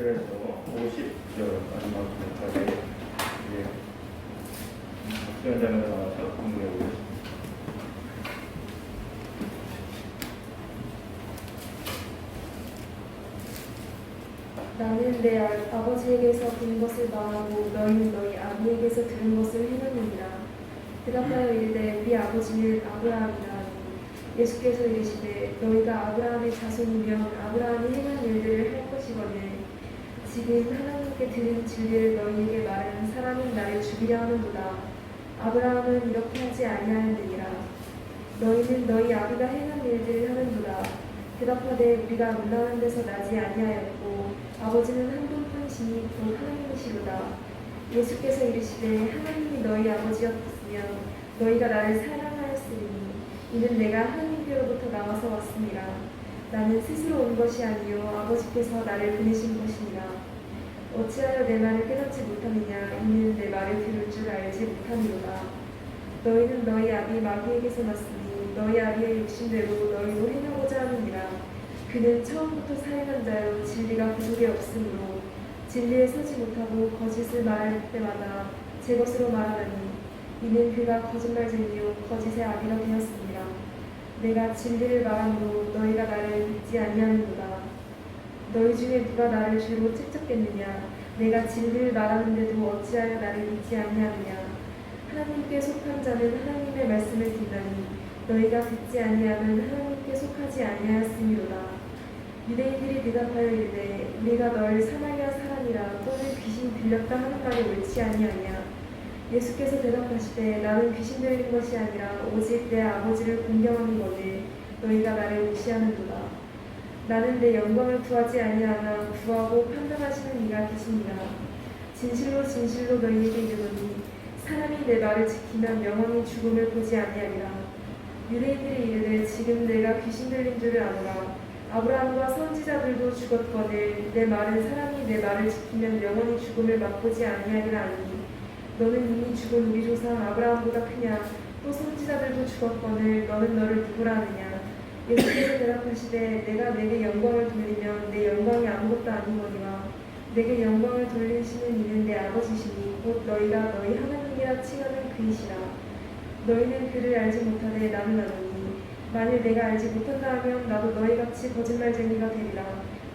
47절에서 50절 마지막 절까지 이제 수련장에 나와서 공부해 보겠습니다. 나는 내 아버지에게서 본 것을 말하고 너희는 너희 아비에게서 들은 것을 행하느니라. 대답하여 이르되 우리 아버지는 아브라함이라. 예수께서 이르시되 너희가 아브라함의 자손이면 아브라함이 행한 일들을 할 것이거늘 지금 하나님께 들은 진리를 너희에게 말한 사람은 나를 죽이려 하는도다. 아브라함은 이렇게 하지 아니하였느니라. 너희는 너희 아비가 행한 일들을 하는도다. 대답하되 우리가 문나는 데서 나지 아니하였고 아버지는 한 분뿐이시니 곧 하나님이시로다. 예수께서 이르시되 하나님이 너희 아버지였으면 너희가 나를 사랑하였으리니 이는 내가 하나님께로부터 나와서 왔습니다. 나는 스스로 온 것이 아니요 아버지께서 나를 보내신 것이니라. 어찌하여 내 말을 깨닫지 못하느냐. 이는 내 말을 들을 줄 알지 못하니로다. 너희는 너희 아비 마귀에게서 났으니 너희 아비의 욕심대로 너희도 행하고자 하느니라. 그는 처음부터 사행한 자요 진리가 그 속에 없으므로 진리에 서지 못하고 거짓을 말할 때마다 제 것으로 말하나니 이는 그가 거짓말쟁이요 거짓의 아비가 되었습니다. 내가 진리를 말함으로 너희가 나를 믿지 아니하는도다. 너희 중에 누가 나를 죄로 책잡겠느냐. 내가 진리를 말하는데도 어찌하여 나를 믿지 아니하느냐. 하나님께 속한 자는 하나님의 말씀을 듣나니 너희가 듣지 아니하면 하나님께 속하지 아니하였음이로다. 유대인들이 대답하여 이르되 우리가 너를 사마리아 사람이라 또는 귀신 들렸다 하는 말이 옳지 아니하냐. 예수께서 대답하시되 나는 귀신 들린 것이 아니라 오직 내 아버지를 공경함이거늘 너희가 나를 무시하는도다. 나는 내 영광을 구하지 아니하나 구하고 판단하시는 이가 계시니라. 진실로 진실로 너희에게 이르노니 사람이 내 말을 지키면 영원히 죽음을 보지 아니하리라. 유대인들이 이르되 지금 내가 귀신 들린 줄을 아노라. 아브라함과 선지자들도 죽었거늘 내 말은 사람이 내 말을 지키면 영원히 죽음을 맛보지 아니하리라 하니 너는 이미 죽은 우리 조상 아브라함보다 크냐. 또 선지자들도 죽었거늘 너는 너를 누구라 하느냐. 예수께서 대답하시되 내가 내게 영광을 돌리면 내 영광이 아무것도 아니거니와 내게 영광을 돌리시는 이는 내 아버지시니 곧 너희가 너희 하나님이라 칭하는 그이시라. 너희는 그를 알지 못하되 나는 아노니 만일 내가 알지 못한다 하면 나도 너희같이 거짓말쟁이가 되리라.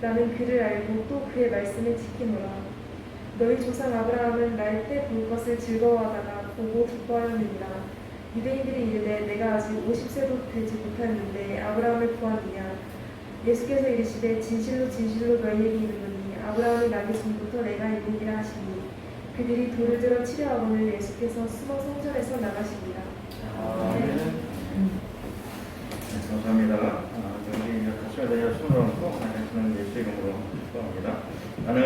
나는 그를 알고 또 그의 말씀을 지키노라. 너희 조상 아브라함은 날 때 볼 것을 즐거워하다가 보고 기뻐하였느니라. 유대인들이 이르되 내가 아직 50세도 되지 못하였는데 아브라함을 구하느냐. 예수께서 이르시되 진실로 진실로 너희에게 이르노니 아브라함이 나기 전부터 내가 있느니라 하시니 그들이 돌을 들어 치려 하거늘 예수께서 숨어 성전에서 나가시니라. 감사합니다. 여기 가시면 되냐 손을 얹고 하나님의 예수의 이름으로 축복합니다. 나는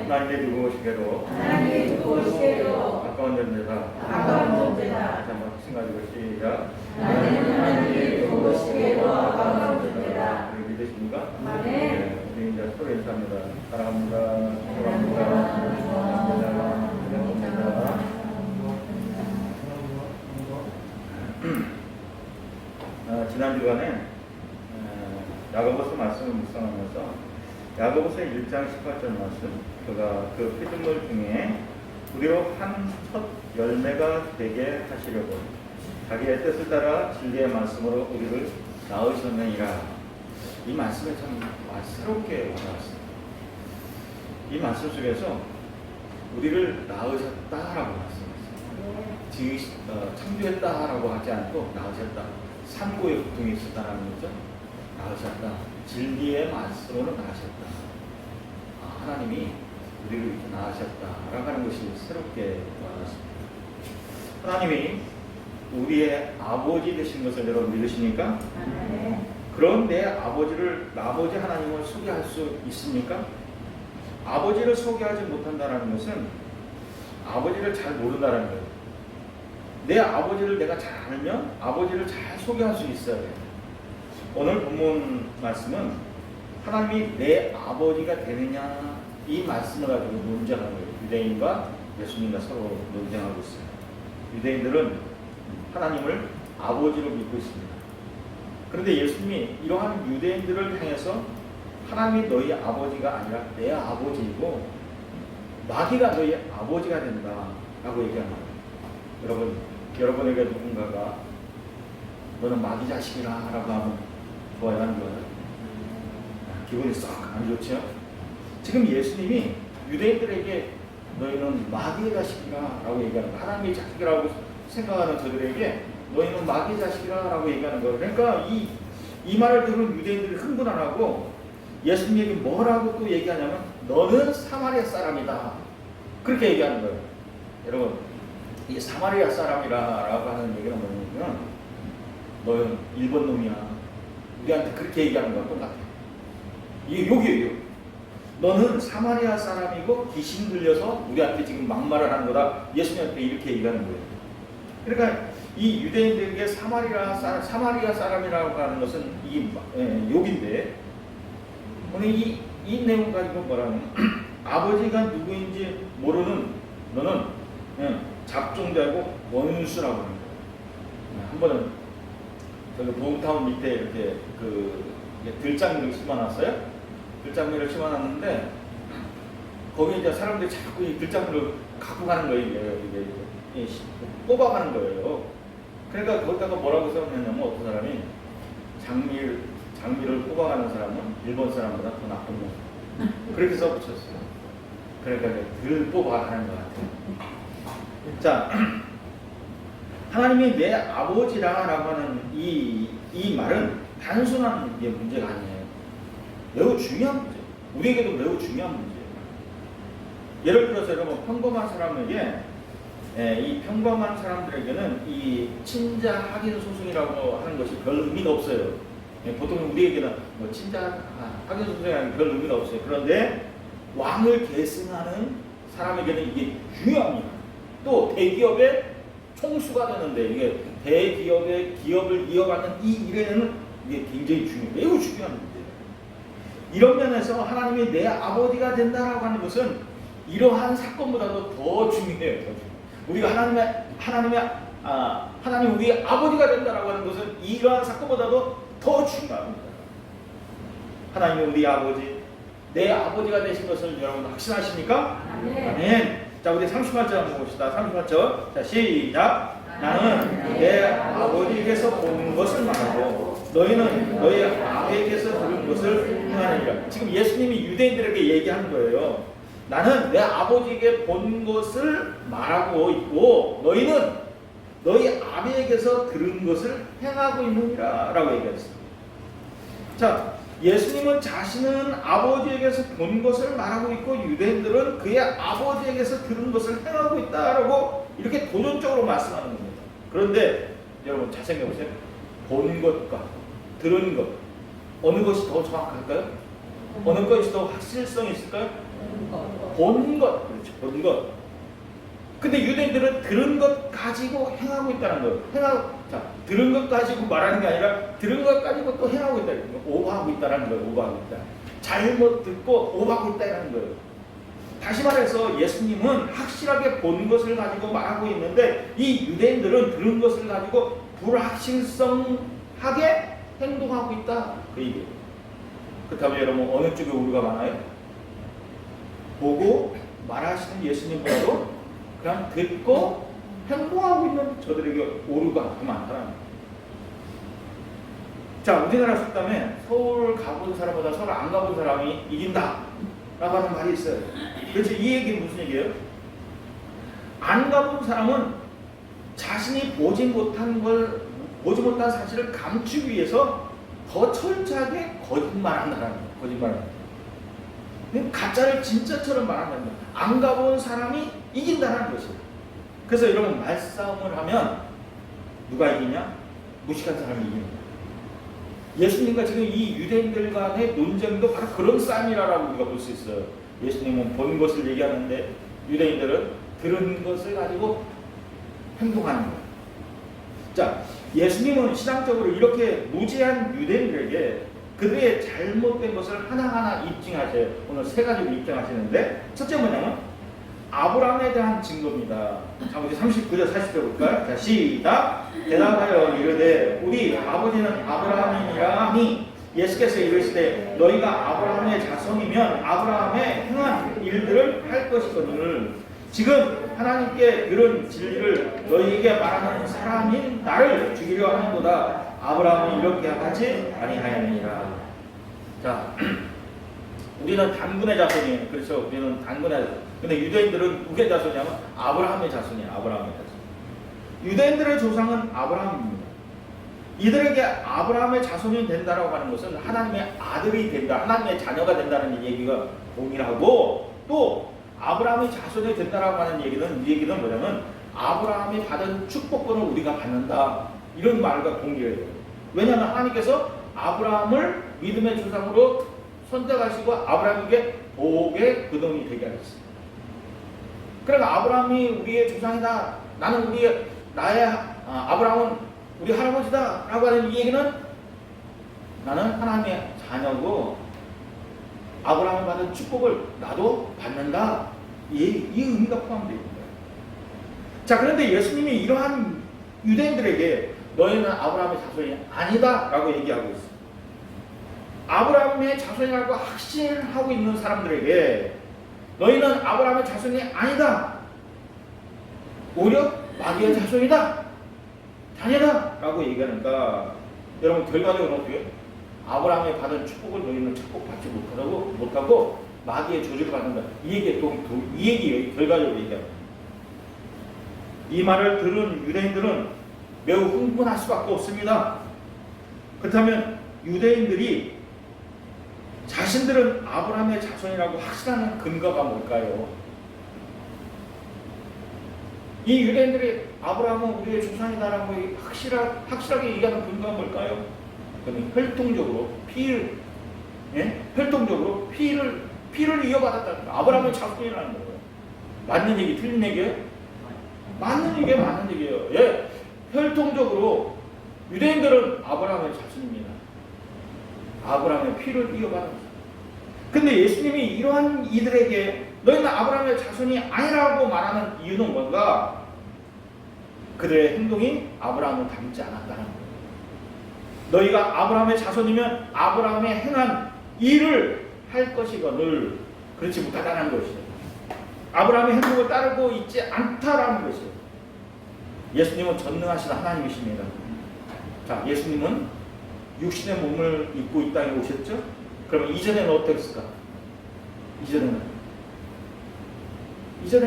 하나님의 두고 오시게로 가까운 존재다. 다시 한번 생각하고 시작. 나는 하나님의 두고 오시게로 가까운 존재다. 우리 믿으십니까? 네. 우리 이제 서로 인사합니다. 사랑합니다. 사랑합니다. 지난 주간에 야고보서 말씀을 묵상하면서 야고보서 1장 18절 말씀, 그가 그 피조물 중에 우리로 한 첫 열매가 되게 하시려고 자기의 뜻을 따라 진리의 말씀으로 우리를 낳으셨느니라. 이 말씀에 참 맛스럽게 와닿았습니다. 이 말씀 속에서 우리를 낳으셨다라고 말씀했어요. 창조했다라고 하지 않고 낳으셨다. 산고의 고통이 있었다는 거죠. 낳으셨다. 진리의 말씀으로 낳으셨다. 하나님이 우리를 이렇게 낳으셨다라고 하는 것이 새롭게 와닿습니다. 하나님이 우리의 아버지 되신 것을 여러분 믿으십니까? 그런 내 아버지를, 아버지 하나님을 소개할 수 있습니까? 아버지를 소개하지 못한다는 것은 아버지를 잘 모른다는 거예요. 내 아버지를 내가 잘 알면 아버지를 잘 소개할 수 있어야 돼요. 오늘 본문 말씀은 하나님이 내 아버지가 되느냐 이 말씀을 가지고 논쟁하는 거예요. 유대인과 예수님과 서로 논쟁하고 있어요. 유대인들은 하나님을 아버지로 믿고 있습니다. 그런데 예수님이 이러한 유대인들을 향해서 하나님이 너희 아버지가 아니라 내 아버지이고 마귀가 너희 아버지가 된다라고 얘기하는 거예요. 여러분에게 누군가가 너는 마귀 자식이라라고 하면 좋아요, 안 좋아요? 기분이 썩 안 좋죠? 지금 예수님이 유대인들에게 너희는 마귀의 자식이라라고 얘기하는 거예요. 하나님의 자식이라고 생각하는 저들에게 너희는 마귀의 자식이라라고 얘기하는 거예요. 그러니까 이 말을 들은 유대인들이 흥분 안 하고 예수님에게 뭐라고 또 얘기하냐면 너는 사마리아 사람이다. 그렇게 얘기하는 거예요. 여러분, 이 사마리아 사람이라고 하는 얘기는 뭐냐면 너는 일본 놈이야. 우리한테 그렇게 얘기하는 거랑 똑같아요. 이게 욕이에요. 너는 사마리아 사람이고 귀신 들려서 우리한테 지금 막말을 하는 거다. 예수님한테 이렇게 얘기하는 거예요. 그러니까 이 유대인들에게 사마리아 사람이라고 하는 것은 이 욕인데 오늘 이 내용 가지고 뭐라는 아버지가 누구인지 모르는 너는 잡종자고 원수라고 하는 거예요. 한 번은 저기 보험타운 밑에 이렇게 들장미를 심어놨어요. 들장미를 심어놨는데 거기 이제 사람들이 자꾸 이 들장미를 갖고 가는 거예요. 이게 뽑아가는 거예요. 그러니까 거기다가 뭐라고 써놨냐면 어떤 사람이 장미를 뽑아가는 사람은 일본 사람보다 더 나쁜 놈. 그렇게 써붙였어요. 그러니까 들 뽑아가는 것 같아요. 자, 하나님이 내 아버지라고 하는 이 말은 단순한 문제가 아니에요. 매우 중요한 문제. 우리에게도 매우 중요한 문제예요. 예를 들어서 여러분 평범한 사람에게 이 평범한 사람들에게는 이 친자 확인 소송이라고 하는 것이 별 의미가 없어요. 보통 우리에게는 뭐 친자 확인 소송이라는 별 의미가 없어요. 그런데 왕을 계승하는 사람에게는 이게 중요합니다. 또 대기업의 총수가 되는데 이게 대기업의 기업을 이어가는 이 일에는 이게 굉장히 매우 중요한 문제예요. 이런 면에서 하나님이 내 아버지가 된다라고 하는 것은 이러한 사건보다도 더 중요해요. 우리가 하나님 우리의 아버지가 된다라고 하는 것은 이러한 사건보다도 더 중요합니다. 하나님이 우리 아버지, 내 아버지가 되신 것을 여러분 확신하십니까? 아멘. 자, 우리 38절 한번 봅시다. 38절. 자, 시작. 나는 내 아버지에게서 본 것을 말하고 너희는 너희 아버지에게서 들은 것을 행하느니라. 지금 예수님이 유대인들에게 얘기하는 거예요. 나는 내 아버지에게 본 것을 말하고 있고 너희는 너희 아버지에게서 들은 것을 행하고 있느니라 라고 얘기했어요. 자, 예수님은 자신은 아버지에게서 본 것을 말하고 있고 유대인들은 그의 아버지에게서 들은 것을 행하고 있다라고 이렇게 도전적으로 말씀하는 겁니다. 그런데 여러분 잘 생각해 보세요. 본 것과 들은 것 어느 것이 더 정확할까요? 어느 것이 더 확실성이 있을까요? 본 것, 그렇죠. 본 것. 근데 유대인들은 들은 것 가지고 행하고 있다는 거예요. 들은 것 가지고 말하는 게 아니라 들은 것 가지고 또 행하고 있다. 오버하고 있다는 거예요. 오버하고 있다. 잘못 듣고 오버하고 있다는 거예요. 다시 말해서 예수님은 확실하게 본 것을 가지고 말하고 있는데 이 유대인들은 들은 것을 가지고 불확실성하게 행동하고 있다. 그 얘기예요. 그렇다면 여러분 어느 쪽에 오류가 많아요? 보고 말하시는 예수님보다도 그냥 듣고 행동하고 있는 저들에게 오류가 더 많다는 거예요. 자, 우리나라 속담에 서울 가본 사람보다 서울 안 가본 사람이 이긴다 라고 하는 말이 있어요. 그렇지? 이 얘기는 무슨 얘기예요? 안 가본 사람은 자신이 보지 못한 사실을 감추기 위해서 더 철저하게 거짓말한다는 거예요. 거짓말한다. 가짜를 진짜처럼 말한다는 거예요. 안 가본 사람이 이긴다는 것이에요. 그래서 여러분 말싸움을 하면 누가 이기냐? 무식한 사람이 이기는 거예요. 예수님과 지금 이 유대인들 간의 논쟁도 바로 그런 싸움이라고 우리가 볼 수 있어요. 예수님은 본 것을 얘기하는데 유대인들은 들은 것을 가지고 행동하는 거예요. 자, 예수님은 신앙적으로 이렇게 무지한 유대인들에게 그들의 잘못된 것을 하나하나 입증하세요. 오늘 세 가지를 입증하시는데 첫째 뭐냐면 아브라함에 대한 증거입니다. 자, 우리 39절 40절 볼까요? 자, 시작. 대답하여 이르되 우리 아버지는 아브라함이니라 하니 예수께서 이르시되 너희가 아브라함의 자손이면 아브라함의 행한 일들을 할 것이거늘 지금 하나님께 들은 진리를 너희에게 말하는 사람인 나를 죽이려 하는도다. 아브라함은 이렇게 하지 아니하였느니라. 자, 우리는 단군의 자손이에요. 그렇죠? 우리는 단군의 자손. 근데 유대인들은 누구의 자손이냐면 아브라함의 자손이에요. 아브라함의 자손. 유대인들의 조상은 아브라함입니다. 이들에게 아브라함의 자손이 된다라고 하는 것은 하나님의 아들이 된다, 하나님의 자녀가 된다는 얘기가 동일하고, 또 아브라함의 자손이 된다라고 하는 얘기는, 이 얘기는 뭐냐면 아브라함이 받은 축복권을 우리가 받는다, 이런 말과 동일해요. 왜냐하면 하나님께서 아브라함을 믿음의 조상으로 선택하시고 아브라함에게 복의 근원이 되게 하셨어요. 그러니까 아브라함이 우리의 조상이다, 나는 아브라함은 우리 할아버지다 라고 하는 이 얘기는 나는 하나님의 자녀고 아브라함이 받은 축복을 나도 받는다, 이 의미가 포함되어 있는 거예요. 자, 그런데 예수님이 이러한 유대인들에게 너희는 아브라함의 자손이 아니다 라고 얘기하고 있어요. 아브라함의 자손이라고 확신하고 있는 사람들에게 너희는 아브라함의 자손이 아니다, 오히려 마귀의 자손이다, 자녀다 라고 얘기하니까 여러분 결과적으로 어떻게 해요? 아브라함이 받은 축복을 너희는 축복받지 못하고 마귀의 저주를 받는다, 이 얘기예요. 결과적으로 얘기합니다. 이 말을 들은 유대인들은 매우 흥분할 수밖에 없습니다. 그렇다면 유대인들이 자신들은 아브라함의 자손이라고 확신하는 근거가 뭘까요? 이 유대인들이 아브라함은 우리의 조상이다라고 확실하게 얘기하는 근거가 뭘까요? 그는 혈통적으로 피를 이어받았다는 거예요. 아브라함의 자손이라는 거예요. 맞는 얘기, 틀린 얘기예요? 맞는 얘기예요. 예, 혈통적으로 유대인들은 아브라함의 자손입니다. 아브라함의 피를 이어받은 거예요. 근데 예수님이 이러한 이들에게 너희는 아브라함의 자손이 아니라고 말하는 이유는 뭔가? 그들의 행동이 아브라함을 닮지 않았다는 거예요. 너희가 아브라함의 자손이면 아브라함의 행한 일을 할 것이거늘 그렇지 못하다는 것이에요. 아브라함의 행동을 따르고 있지 않다라는 것이에요. 예수님은 전능하신 하나님이십니다. 자, 예수님은 육신의 몸을 입고 이 땅에 오셨죠? 그러면 이전에는 어땠을까? 이전에는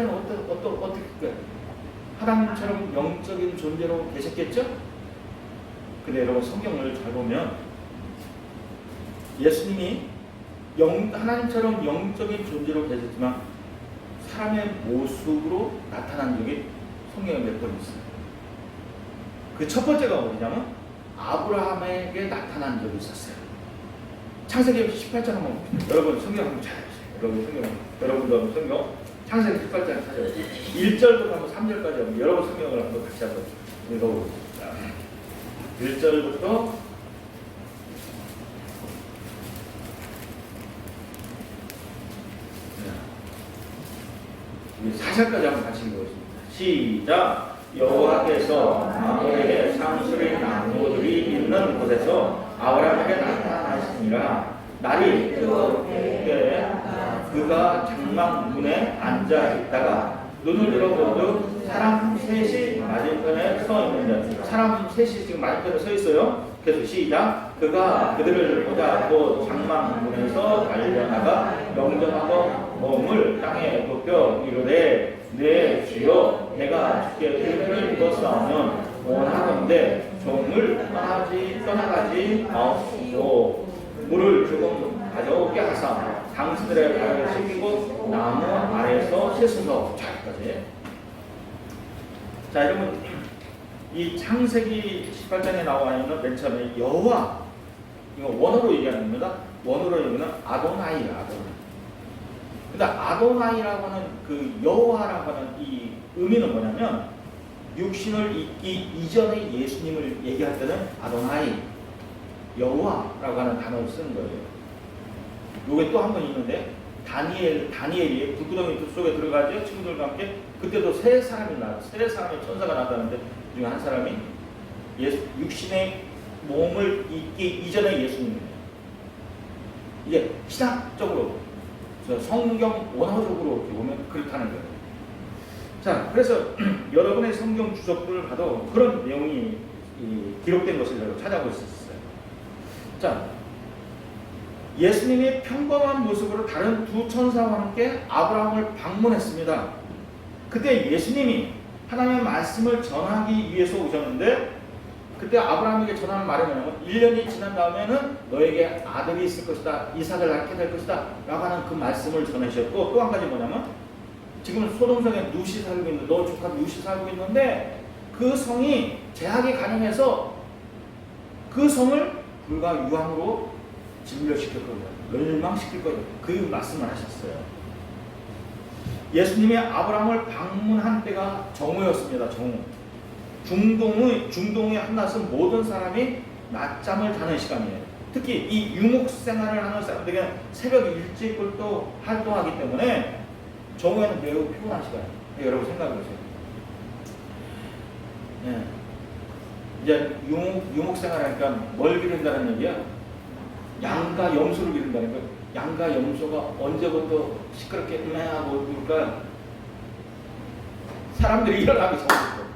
어떻게 하나님처럼 영적인 존재로 계셨겠죠? 근데 여러분 성경을 잘 보면 예수님이 하나님처럼 영적인 존재로 계셨지만 사람의 모습으로 나타난 적이 성경에 몇 번 있어요. 그 첫 번째가 뭐냐면 아브라함에게 나타난 적이 있었어요. 창세기 18장 한번 여러분 성경 한번 찾아보세요. 여러분도 성경 창세기 18장 찾아보세요. 1절부터 한번 3절까지 한번 여러분 성경을 한번 같이 한번 읽어보겠습니다. 1절부터 4절까지 한번 같이 읽어보겠습니다. 시작. 여호와께서 아브라함에게 상수리 나무들이 있는 곳에서 아브라함에게 나타나시니라. 날이 뜨겁게 그가 장막문에 앉아 있다가 눈을 들어보듯 사람 셋이 맞은편에 서 있는데, 사람 셋이 지금 맞은편에 서 있어요. 그래서 시작. 그가 그들을 보자고 장막문에서 달려나가 명령하고 몸을 땅에 눕혀 이르되, 내 주여, 내가 주께 은혜를 입었사오면 원하건대 종을 떠나가지 마옵시고 물을 조금 가져오게 하사 당신들의 발을 씻기고 나무 아래에서 씻으소. 자, 여러분, 이 창세기 18장에 나와 있는 맨 처음에 여호와, 이거 원어로 얘기하는 겁니다. 원어로 얘기하는 아도나이야. 근데 아도나이라고 하는 그 여호와라고 하는 이 의미는 뭐냐면, 육신을 입기 이전의 예수님을 얘기할 때는 아도나이, 여호와라고 하는 단어를 쓰는 거예요. 요게 또 한 번 있는데, 다니엘이 불구덩이 속에 들어가죠. 친구들과 함께. 그때도 세 사람의 천사가 나타나는데, 그 중에 한 사람이 육신의 몸을 입기 이전의 예수님이에요. 이게 신학적으로 성경 원어적으로 이렇게 보면 그렇다는 거예요. 자, 그래서 여러분의 성경 주석들을 봐도 그런 내용이 기록된 것을 제가 찾아볼 수 있어요. 자, 예수님이 평범한 모습으로 다른 두 천사와 함께 아브라함을 방문했습니다. 그때 예수님이 하나님의 말씀을 전하기 위해서 오셨는데, 그때 아브라함에게 전하는 말이 뭐냐면 1년이 지난 다음에는 너에게 아들이 있을 것이다, 이삭을 낳게 될 것이다 라고 하는 그 말씀을 전하셨고, 또 한 가지 뭐냐면 지금 소돔성에 룻이 살고 있는데, 너 조카 룻이 살고 있는데 그 성이 제약이 가능해서 그 성을 불과 유황으로 진멸시킬 거예요. 멸망시킬 거예요. 그 말씀을 하셨어요. 예수님이 아브라함을 방문한 때가 정오였습니다. 정오. 중동의 한낮은 모든 사람이 낮잠을 자는 시간이에요. 특히 이 유목 생활을 하는 사람들에게는 새벽 일찍부터 활동하기 때문에 정오에는 매우 피곤한 시간이에요. 여러분 생각해 보세요. 네. 이제 유목 생활하니까 뭘 기른다는 얘기야? 양과 염소를 기른다는 거예요. 양과 염소가 언제부터 시끄럽게 하고 그러니까 사람들이 일어나기 전부터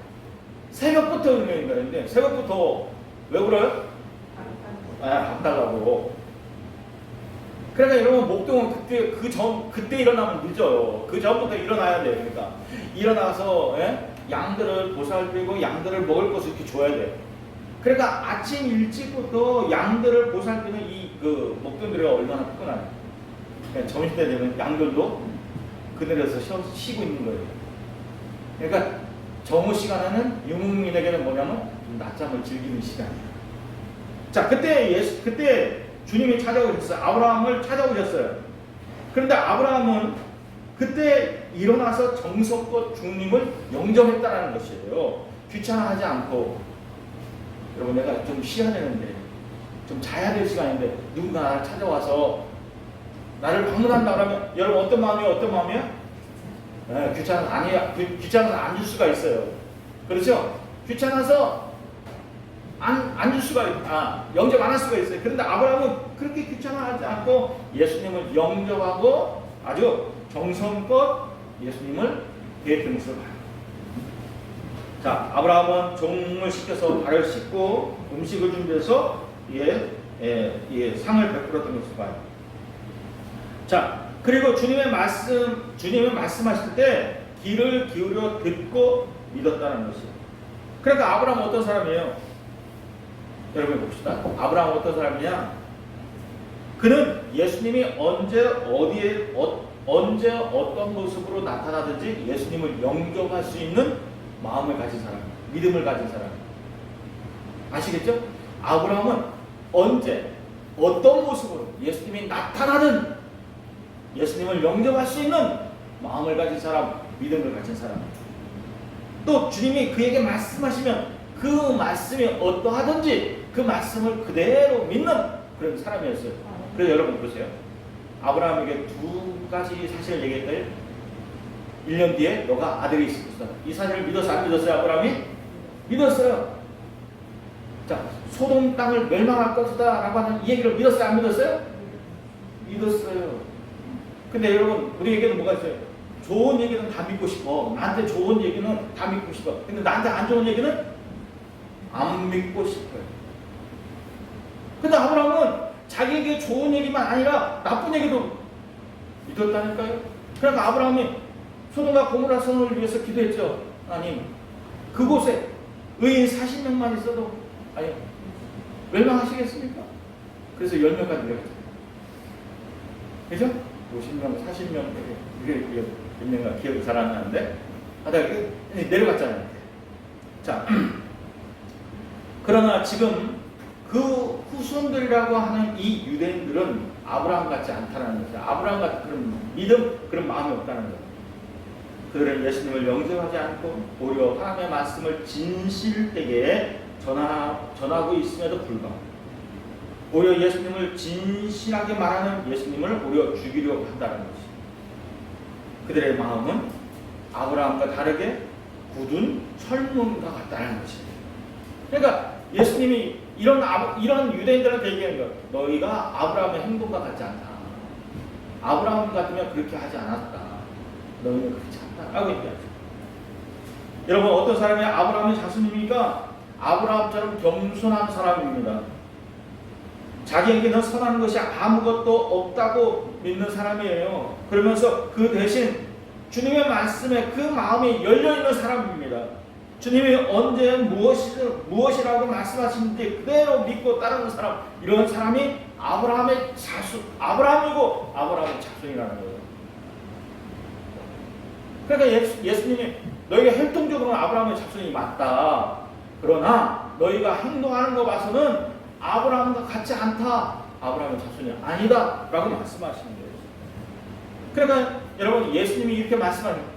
새벽부터 운명인다는데, 새벽부터 왜 그래요? 밥 달라고. 그러니까 여러분 목동은 그때 일어나면 늦어요. 그 전부터 일어나야 돼요. 그러니까 일어나서 양들을 보살피고 양들을 먹을 것을 이렇게 줘야 돼. 그러니까 아침 일찍부터 양들을 보살피는 그 목동들이 얼마나 피곤하냐. 그러니까 점심때 되면 양들도 그늘에서 쉬고 있는 거예요. 그러니까 정오 시간에는 유목민에게는 뭐냐면 낮잠을 즐기는 시간이에요. 자, 그때 주님이 찾아오셨어요. 아브라함을 찾아오셨어요. 그런데 아브라함은 그때 일어나서 정성껏 주님을 영접했다는 것이에요. 귀찮아하지 않고, 여러분 내가 좀 쉬어야 되는데, 좀 자야 될 시간인데 누군가 나를 찾아와서 나를 방문한다 그러면 여러분 어떤 마음이에요? 네, 귀찮아서 앉을 수가 있어요. 그렇죠? 귀찮아서 앉을 수가 영접 안 할 수가 있어요. 그런데 아브라함은 그렇게 귀찮아하지 않고 예수님을 영접하고 아주 정성껏 예수님을 대했던 것을 봐요. 자, 아브라함은 종을 시켜서 발을 씻고 음식을 준비해서 상을 베풀었던 것을 봐요. 자, 그리고 주님의 말씀하실 때 귀를 기울여 듣고 믿었다는 것이에요. 그러니까 아브라함은 어떤 사람이에요? 여러분 봅시다. 아브라함은 어떤 사람이냐? 그는 예수님이 언제 어떤 모습으로 나타나든지 예수님을 영접할 수 있는 마음을 가진 사람, 믿음을 가진 사람. 아시겠죠? 아브라함은 언제 어떤 모습으로 예수님이 나타나든 예수님을 영접할 수 있는 마음을 가진 사람, 믿음을 가진 사람. 또 주님이 그에게 말씀하시면 그 말씀이 어떠하든지 그 말씀을 그대로 믿는 그런 사람이었어요. 그래서 여러분 보세요. 아브라함에게 두 가지 사실을 얘기했어요. 1년 뒤에 너가 아들이 있을 것이다. 이 사실을 믿었어요? 안 믿었어요? 아브라함이? 믿었어요. 자, 소돔 땅을 멸망할 것이다 라고 하는 이 얘기를 믿었어요? 안 믿었어요? 믿었어요. 근데 여러분 우리에게는 뭐가 있어요? 좋은 얘기는 다 믿고 싶어. 나한테 좋은 얘기는 다 믿고 싶어. 근데 나한테 안 좋은 얘기는 안 믿고 싶어요. 근데 아브라함은 자기에게 좋은 얘기만 아니라 나쁜 얘기도 믿었다니까요. 그러니까 아브라함이 소돔과 고모라 성을 위해서 기도했죠. 하나님, 그곳에 의인 40명만 있어도 멸망하시겠습니까? 그래서 10명까지 내렸죠. 그죠? 50명, 40명, 이게 몇 명인가 기억이 잘 안 나는데 하다가 내려갔잖아요. 자, 그러나 지금 그 후손들이라고 하는 이 유대인들은 아브라함 같지 않다는 거죠. 아브라함 같은 그런 믿음, 그런 마음이 없다는 거죠. 그들은 예수님을 영접하지 않고 오히려 하나님의 말씀을 진실되게 전하고 있음에도 불구하고 오히려 예수님을 진실하게 말하는 예수님을 오히려 죽이려고 한다는 것이. 그들의 마음은 아브라함과 다르게 굳은 철문과 같다는 것입니다. 그러니까 예수님이 이런 유대인들한테 얘기하는 거예요. 너희가 아브라함의 행동과 같지 않다. 아브라함 같으면 그렇게 하지 않았다. 너희는 그렇지 않다. 라고 얘기하죠. 여러분, 어떤 사람이 아브라함의 자손입니까? 아브라함처럼 겸손한 사람입니다. 자기에게는 선한 것이 아무것도 없다고 믿는 사람이에요. 그러면서 그 대신 주님의 말씀에 그 마음이 열려있는 사람입니다. 주님이 언제 무엇이라고 말씀하시는지 그대로 믿고 따르는 사람, 이런 사람이 아브라함의 자손, 아브라함이고 아브라함의 자손이라는 거예요. 그러니까 예수님이 너희가 혈통적으로는 아브라함의 자손이 맞다. 그러나 너희가 행동하는 거 봐서는 아브라함과 같지 않다. 아브라함의 자손이 아니다. 라고 말씀하시는 거예요. 그러니까 여러분, 예수님이 이렇게 말씀하는 거예요.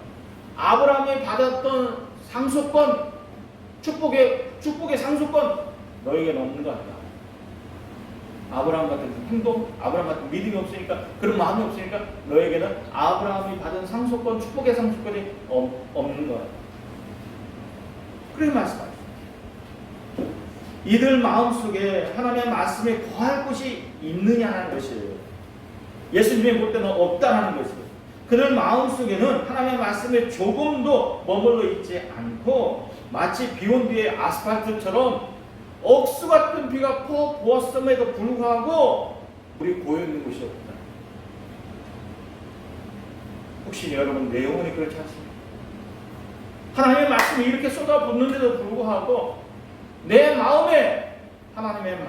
아브라함이 받았던 상속권, 축복의 상속권 너희에게는 없는 것 같다. 아브라함 같은 행동, 아브라함 같은 믿음이 없으니까, 그런 마음이 없으니까 너에게는 아브라함이 받은 상속권, 축복의 상속권이 없는 것 같다. 그렇게 말씀하셨습니다. 이들 마음속에 하나님의 말씀에 거할 곳이 있느냐는 것이에요. 예수님이 볼 때는 없다는 것이에요. 그들 마음속에는 하나님의 말씀에 조금도 머물러 있지 않고 마치 비 온 뒤에 아스팔트처럼 억수 같은 비가 푹 부었음에도 불구하고 우리 고여있는 곳이 없다. 혹시 여러분 내 영혼이 그렇지 않습니까? 하나님의 말씀이 이렇게 쏟아붓는데도 불구하고 내 마음에 하나님의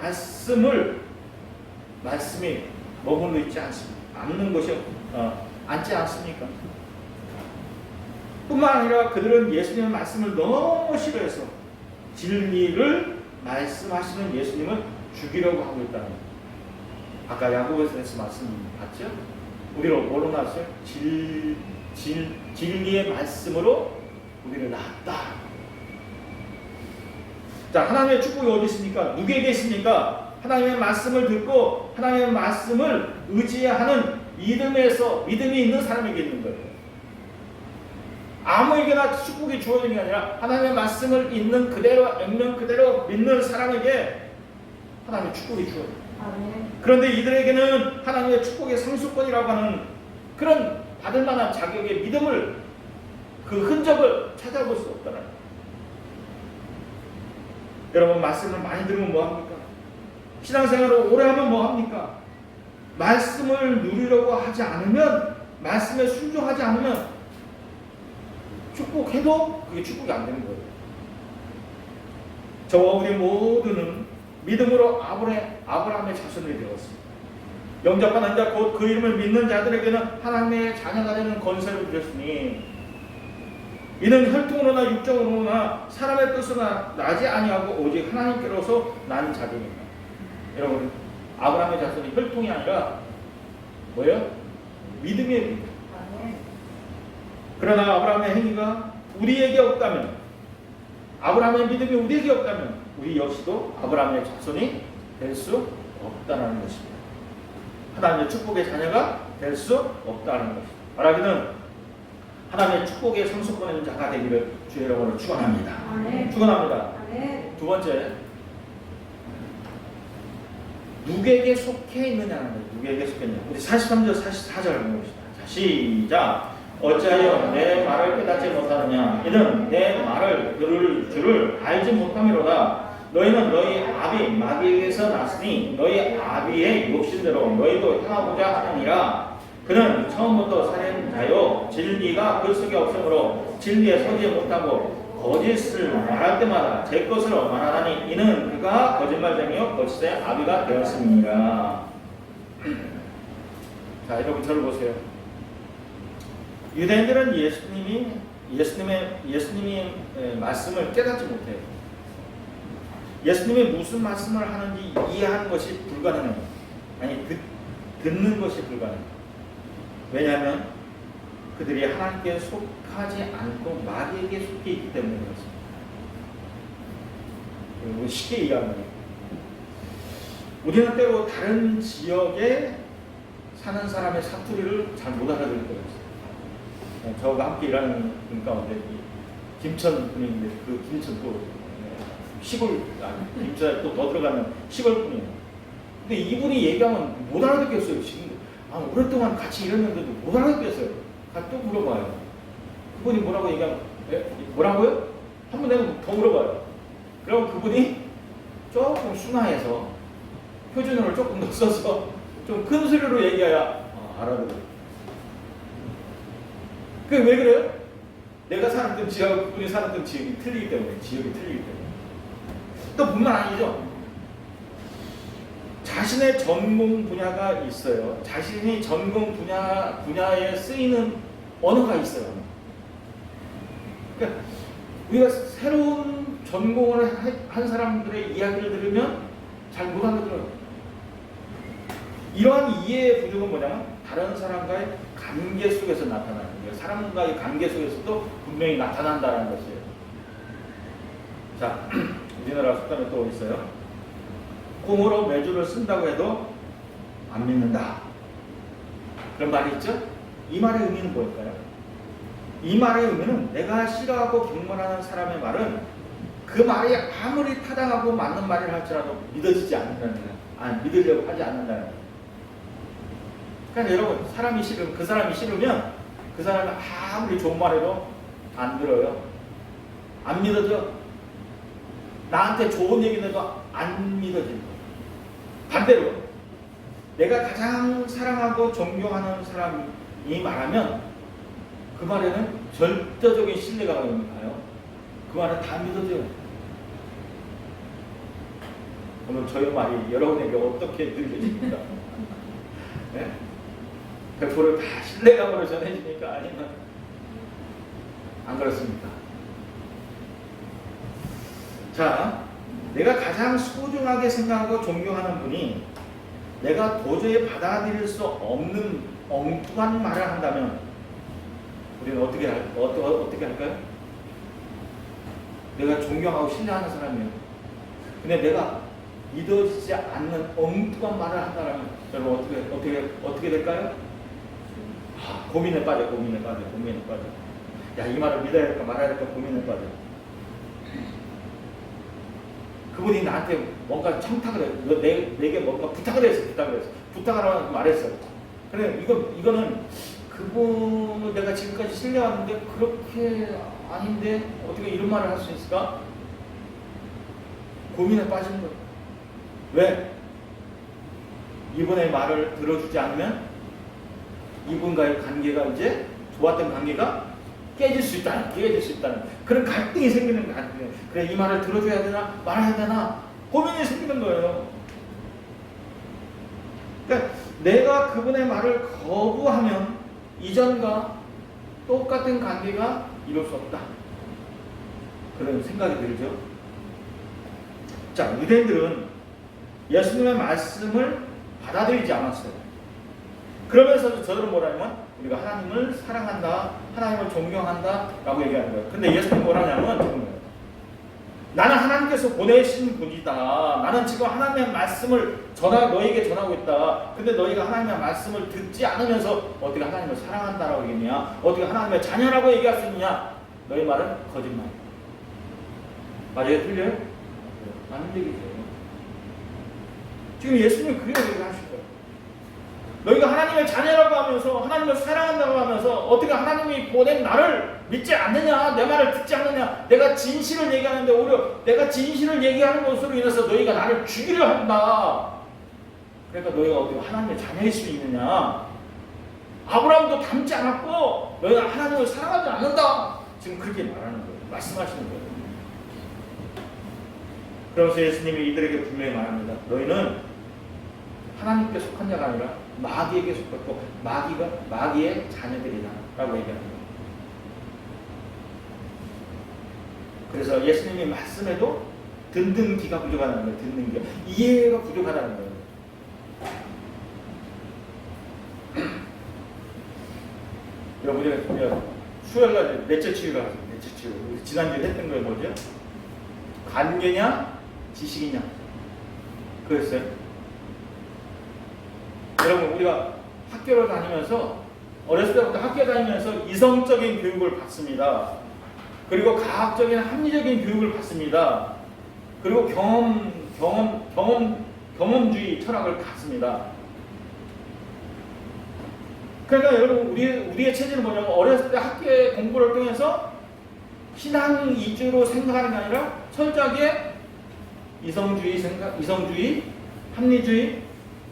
말씀이 머물러 있지 않는 것이 않지 않습니까? 뿐만 아니라 그들은 예수님의 말씀을 너무 싫어해서 진리를 말씀하시는 예수님을 죽이려고 하고 있다는 거예요. 아까 야고보서에서 말씀 봤죠? 우리를 뭐로 낳았어요? 진리의 말씀으로 우리를 낳았다. 자, 하나님의 축복이 어디 있습니까? 누구에게 있습니까? 하나님의 말씀을 듣고 하나님의 말씀을 의지하는 믿음이 있는 사람에게 있는 거예요. 아무에게나 축복이 주어지는 게 아니라 하나님의 말씀을 있는 그대로, 액면 그대로 믿는 사람에게 하나님의 축복이 주어져요. 그런데 이들에게는 하나님의 축복의 상속권이라고 하는 그런 받을 만한 자격의 믿음을, 그 흔적을 찾아볼 수 없다는 거예요. 여러분, 말씀을 많이 들으면 뭐합니까? 신앙생활을 오래 하면 뭐합니까? 말씀을 누리려고 하지 않으면, 말씀에 순종하지 않으면 축복해도 그게 축복이 안 되는 거예요. 저와 우리 모두는 믿음으로 아브라함의 자손이 되었습니다. 영접한 자 곧 그 이름을 믿는 자들에게는 하나님의 자녀가 되는 권세를 주셨으니 이는 혈통으로나 육정으로나 사람의 뜻으로 나지 아니하고 오직 하나님께로서 난 자들입니다. 여러분, 아브라함의 자손이 혈통이 아니라 뭐예요? 믿음이에요. 그러나 아브라함의 행위가 우리에게 없다면, 아브라함의 믿음이 우리에게 없다면 우리 역시도 아브라함의 자손이 될 수 없다는 것입니다. 하나님의 축복의 자녀가 될 수 없다는 것입니다. 말하기는 하나님의 축복의 상속권에 있는 자가 되기를 주의 이름으로 축원합니다. 축원합니다. 두 번째, 누구에게 속해 있느냐는 거예요. 누구에게 속해 있느냐. 우리 43절, 44절 보봅시다. 자, 시작. 어찌하여 내 말을 깨닫지 못하느냐. 이는 내 말을 들을 줄을 알지 못함이로다. 너희는 너희 아비 마귀에게서 났으니 너희 아비의 욕심대로 너희도 행하고자 하느니라. 그는 처음부터 살인자요 진리가 그 속에 없으므로 진리에 서지 못하고 거짓을 말할 때마다 제 것으로 말하다니 이는 그가 거짓말쟁이요 거짓의 아비가 되었습니다. 자, 여러분 저를 보세요. 유대인들은 예수님의 말씀을 깨닫지 못해요. 예수님이 무슨 말씀을 하는지 이해하는 것이 불가능해요. 아니, 듣는 것이 불가능해요. 왜냐하면 그들이 하나님께 속하지 않고 마귀에게 속해 있기 때문에 그렇습니다. 쉽게 이해하면 우리는 때로 다른 지역에 사는 사람의 사투리를 잘 못 알아들을 때가 있어요. 저가 함께 일하는 분 가운데 김천 분인데 그 김천도 시골, 김치에 또 더 들어가면 시골뿐이에요. 근데 이분이 얘기하면 못 알아듣겠어요. 지금 오랫동안 같이 일했는데도 못 알아듣겠어요. 또 물어봐요. 그분이 뭐라고 얘기하면 뭐라고요? 한 번 내가 더 물어봐요. 그럼 그분이 조금 순화해서 표준어를 조금 더 써서 좀 큰 소리로 얘기해야 알아들어요. 그게 왜 그래요? 내가 살았던 지역하고 그분이 살았던 지역이 틀리기 때문에, 지역이 틀리기 때문에. 또 뿐만 아니죠. 자신의 전공 분야가 있어요. 자신이 전공 분야에 쓰이는 언어가 있어요. 그러니까 우리가 새로운 전공을 한 사람들의 이야기를 들으면 잘 못 알아들어요. 이러한 이해의 부족은 뭐냐면 다른 사람과의 관계 속에서 나타나는 거예요. 사람과의 관계 속에서도 분명히 나타난다는 것이에요. 자, 우리나라 속담에 또 있어요. 콩으로 매주를 쓴다고 해도 안 믿는다. 그런 말이 있죠? 이 말의 의미는 뭘까요? 이 말의 의미는 내가 싫어하고 경멸하는 사람의 말은 그 말이 아무리 타당하고 맞는 말을 할지라도 믿어지지 않는다는 거예요. 믿으려고 하지 않는다는 거예요. 그러니까 여러분, 그 사람이 싫으면 그 사람이 아무리 좋은 말해도 안 들어요. 안 믿어져. 나한테 좋은 얘기는 해도 안 믿어진다. 반대로 내가 가장 사랑하고 존경하는 사람이 말하면 그 말에는 절대적인 신뢰가 가요. 그 말은 다 믿어져요. 오늘 저희 말이 여러분에게 어떻게 들려집니까? 네? 100% 다 신뢰감으로 전해집니까? 아니면 안 그렇습니까? 자, 내가 가장 소중하게 생각하고 존경하는 분이 내가 도저히 받아들일 수 없는 엉뚱한 말을 한다면 우리는 어떻게 할까요? 내가 존경하고 신뢰하는 사람이에요. 근데 내가 믿어지지 않는 엉뚱한 말을 한다면 여러분 어떻게 될까요? 고민에 빠져. 야, 이 말을 믿어야 될까 말아야 될까 고민에 빠져. 그분이 나한테 뭔가 청탁을 해. 내게 뭔가 부탁을 했어. 부탁하라고 말했어. 그래, 이거는 그분을 내가 지금까지 신뢰하는데 그렇게 아닌데 어떻게 이런 말을 할 수 있을까? 고민에 빠지는 거예요. 왜? 이분의 말을 들어주지 않으면 이분과의 관계가 이제 좋았던 관계가 깨질 수 있다는 그런 갈등이 생기는 거예요. 그래, 이 말을 들어줘야 되나 말아야 되나 고민이 생기는 거예요. 그러니까 내가 그분의 말을 거부하면 이전과 똑같은 관계가 이룰 수 없다. 그런 생각이 들죠. 자, 유대인들은 예수님의 말씀을 받아들이지 않았어요. 그러면서도 저들은 뭐라냐면 우리가 하나님을 사랑한다, 하나님을 존경한다 라고 얘기하는 거예요. 근데 예수님이 뭐라냐면 지금 나는 하나님께서 보내신 분이다. 나는 지금 하나님의 말씀을 너희에게 전하고 있다. 근데 너희가 하나님의 말씀을 듣지 않으면서 어떻게 하나님을 사랑한다라고 얘기했냐? 어떻게 하나님의 자녀라고 얘기할 수 있느냐? 너희 말은 거짓말이다. 맞아요? 틀려요? 맞는 얘기죠. 지금 예수님이 그 얘기를 하실 거예요. 너희가 하나님의 자녀라고 하면서 하나님을 사랑한다고 하면서 어떻게 하나님이 보낸 나를 믿지 않느냐, 내 말을 듣지 않느냐, 내가 진실을 얘기하는데 오히려 내가 진실을 얘기하는 것으로 인해서 너희가 나를 죽이려 한다. 그러니까 너희가 어떻게 하나님의 자녀일 수 있느냐? 아브라함도 닮지 않았고 너희가 하나님을 사랑하지 않는다. 지금 그렇게 말하는 거예요. 말씀하시는 거예요. 그러면서 예수님이 이들에게 분명히 말합니다. 너희는 하나님께 속한 자가 아니라 마귀에게 속했고 마귀의 자녀들이다 라고 얘기합니다. 그래서 예수님이 말씀에도 듣는 귀가 부족하다는 거예요. 듣는 귀, 이해가 부족하다는 거예요. 여러분, 우리가 수요일날 넷째 치유가 지난주에 했던 거예요. 뭐죠? 관계냐 지식이냐 그랬어요. 여러분, 우리가 학교를 다니면서 어렸을 때부터 학교 다니면서 이성적인 교육을 받습니다. 그리고 과학적인 합리적인 교육을 받습니다. 그리고 경험주의 철학을 갖습니다. 그러니까 여러분 우리의 체질은 뭐냐면 어렸을 때 학교에 공부를 통해서 신앙 위주로 생각하는 게 아니라 철저하게 이성주의, 합리주의,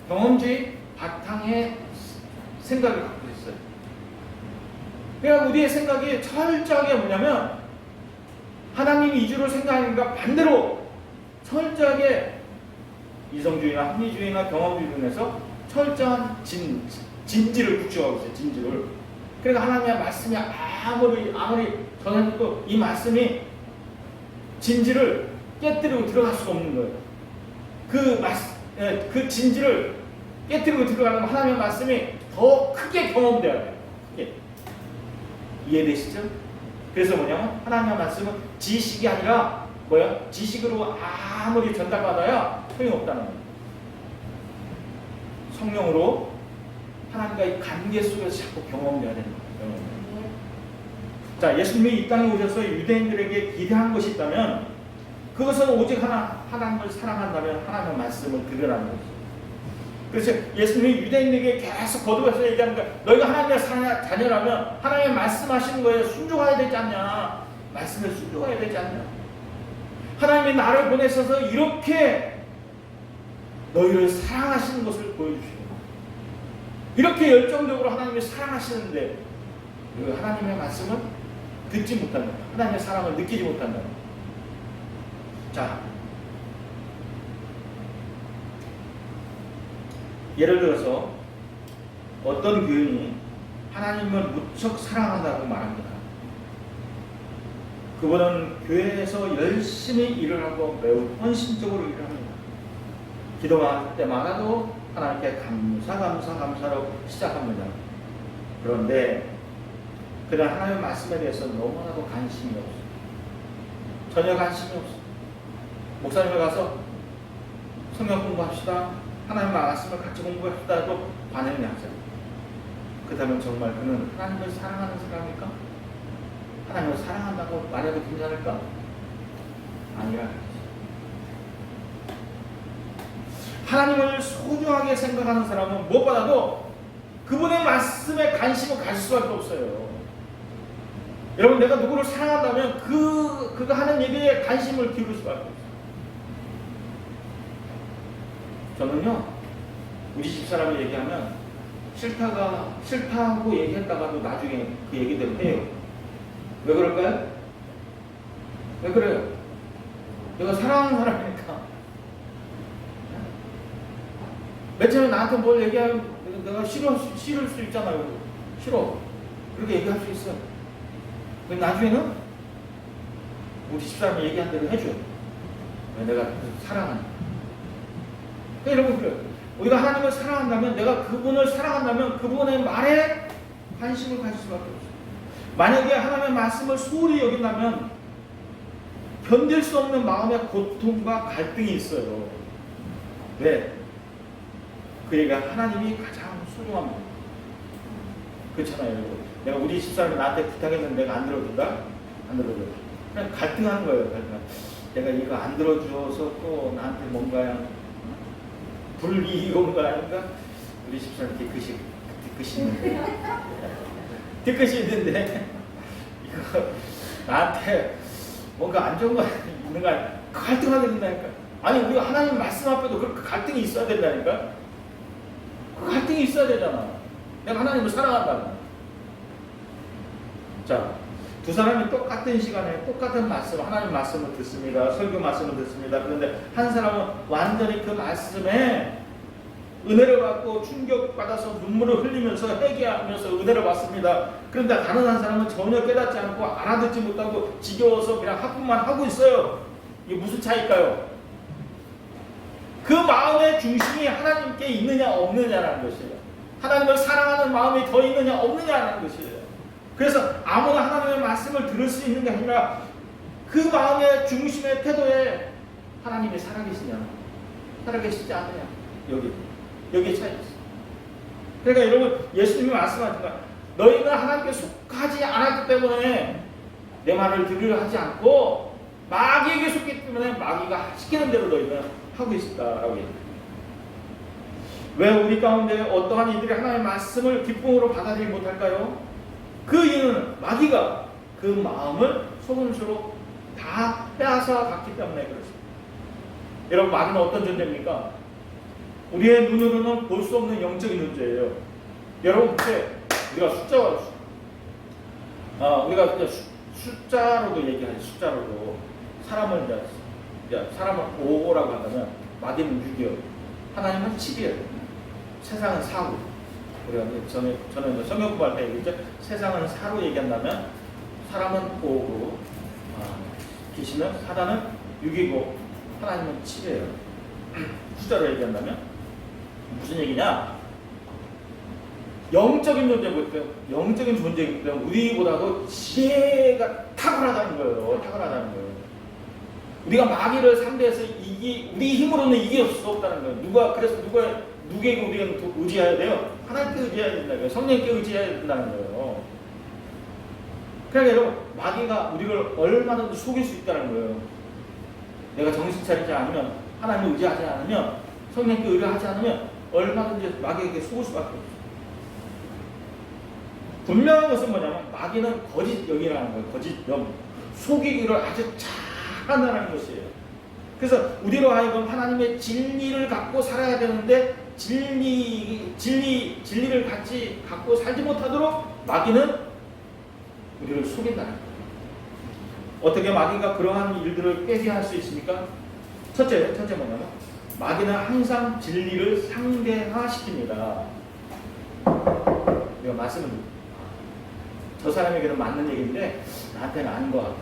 경험주의 바탕의 생각을 갖고 있어요. 그러니까 우리의 생각이 철저하게 뭐냐면 하나님 위주로 생각하니까 반대로 철저하게 이성주의나 합리주의나 경험주의 중에서 철저한 진지를 구축하고 있어요. 진지를. 그러니까 하나님의 말씀이 아무리 전해도 이 말씀이 진지를 깨뜨리고 들어갈 수가 없는 거예요. 그 진지를 깨뜨리고 들어가는 하나님의 말씀이 더 크게 경험돼야 돼요. 크게. 이해되시죠? 그래서 뭐냐면 하나님의 말씀은 지식이 아니라 지식으로 아무리 전달받아야 소용없다는 거예요. 성령으로 하나님과의 관계 속에서 자꾸 경험돼야 되는 거예요. 자, 예수님이 이 땅에 오셔서 유대인들에게 기대한 것이 있다면 그것은 오직 하나님을 사랑한다면 하나님의 말씀을 들으라는 거죠. 그래서 예수님이 유대인에게 계속 거듭해서 얘기하는 거야. 너희가 하나님의 자녀라면 하나님의 말씀하시는 거에 순종해야 되지 않냐. 말씀에 순종해야 되지 않냐. 하나님이 나를 보내셔서 이렇게 너희를 사랑하시는 것을 보여주시고 이렇게 열정적으로 하나님이 사랑하시는데 하나님의 말씀은 듣지 못한다. 하나님의 사랑을 느끼지 못한다. 자, 예를 들어서 어떤 교인이 하나님을 무척 사랑한다고 말합니다. 그분은 교회에서 열심히 일을 하고 매우 헌신적으로 일을 합니다. 기도할 때마다도 하나님께 감사로 시작합니다. 그런데 그는 하나님의 말씀에 대해서 너무나도 관심이 없어요. 전혀 관심이 없어요. 목사님에 가서 성경 공부합시다. 하나님의 말씀을 같이 공부합시다 해도 반응이 하죠. 그렇다면 정말 그는 하나님을 사랑하는 사람입니까? 하나님을 사랑한다고 말해도 괜찮을까? 아니라 하나님을 소중하게 생각하는 사람은 무엇보다도 그분의 말씀에 관심을 가질 수밖에 없어요. 여러분, 내가 누구를 사랑한다면 그가 하는 얘기에 관심을 기울일 수밖에 없어요. 저는요, 우리 집사람이 얘기하면 싫다고 얘기했다가도 나중에 그 얘기대로 해요. 왜 그럴까요? 왜 그래요? 내가 사랑하는 사람이니까. 맨 처음에 나한테 뭘 얘기하면 내가 싫을 수 있잖아요. 싫어. 그렇게 얘기할 수 있어요. 근데 나중에는 우리 집사람이 얘기한 대로 해줘요. 내가 사랑하니까. 여러분, 그래요. 우리가 하나님을 사랑한다면, 내가 그분을 사랑한다면 그분의 말에 관심을 가질 수밖에 없어요. 만약에 하나님의 말씀을 소홀히 여긴다면 견딜 수 없는 마음의 고통과 갈등이 있어요. 왜? 그 얘기가 하나님이 가장 소중합니다. 그렇잖아요, 여러분. 내가 우리 집사람이 나한테 부탁했는데 내가 안 들어준다? 안 들어줘. 그냥 갈등하는 거예요. 내가 이거 안 들어줘서 또 나한테 뭔가 불이익인가 아닌가? 우리 집사람 뒤끝이 있는데 이거 나한테 뭔가 안 좋은 거 있는가? 갈등하게 된다니까. 아니, 우리가 하나님 말씀 앞에도 그렇게 갈등이 있어야 된다니까. 그 갈등이 있어야 되잖아. 내가 하나님을 사랑한다고. 자, 두 사람이 똑같은 시간에 똑같은 말씀, 하나님 말씀을 듣습니다. 설교 말씀을 듣습니다. 그런데 한 사람은 완전히 그 말씀에 은혜를 받고 충격받아서 눈물을 흘리면서 회개하면서 은혜를 받습니다. 그런데 다른 한 사람은 전혀 깨닫지 않고 알아듣지 못하고 지겨워서 그냥 하품만 하고 있어요. 이게 무슨 차이일까요? 그 마음의 중심이 하나님께 있느냐 없느냐라는 것이에요. 하나님을 사랑하는 마음이 더 있느냐 없느냐라는 것이에요. 그래서 아무나 하나님의 말씀을 들을 수 있는 게 아니라 그 마음의 중심의 태도에 하나님이 살아계시냐 살아계시지 않느냐, 여기에 차이가 있어요. 그러니까 여러분, 예수님이 말씀하시니까 너희가 하나님께 속하지 않았기 때문에 내 말을 들으려 하지 않고 마귀에게 속기 때문에 마귀가 시키는 대로 너희는 하고 있다라고 얘기해요. 왜 우리 가운데 어떠한 이들이 하나님의 말씀을 기쁨으로 받아들이지 못할까요? 그 이유는 마귀가 그 마음을 속임수로 다 빼앗아 갔기 때문에 그렇습니다. 여러분, 마귀는 어떤 존재입니까? 우리의 눈으로는 볼 수 없는 영적인 존재예요. 여러분, 그때 우리가 숫자로도 얘기하지. 숫자로도 사람을 사람을 5라고 한다면 마귀는 6이요, 하나님은 7이에요. 세상은 4고. 우리가 저는 성경 공부할 때 얘기했죠. 세상은 4로 얘기한다면 사람은 5고, 귀신은 사단은 6이고, 하나님은 7이에요. 숫자로 얘기한다면 무슨 얘기냐? 영적인 존재이기 때문에 우리보다도 지혜가 탁월하다는 거예요. 탁월하다는 거예요. 우리가 마귀를 상대해서 우리 힘으로는 이길 수 없다는 거예요. 그래서 누구에게 우리는 의지해야 돼요? 하나님께 의지해야 된다는 거예요. 성령께 의지해야 된다는 거예요. 그러니까 여러분, 마귀가 우리를 얼마든지 속일 수 있다는 거예요. 내가 정신 차리지 않으면, 하나님을 의지하지 않으면, 성령께 의뢰하지 않으면 얼마든지 마귀에게 속을 수밖에 없어요. 분명한 것은 뭐냐면 마귀는 거짓 영이라는 거예요. 거짓 영. 속이기를 아주 잘한다는 것이에요. 그래서 우리로 하여금 하나님의 진리를 갖고 살아야 되는데 진리를 갖고 살지 못하도록 마귀는 우리를 속인다는 거예요. 어떻게 마귀가 그러한 일들을 깨게 할 수 있습니까? 첫째 뭐냐면 마귀는 항상 진리를 상대화시킵니다. 이거 말씀은 저 사람에게는 맞는 얘기인데 나한테는 아닌 것 같아.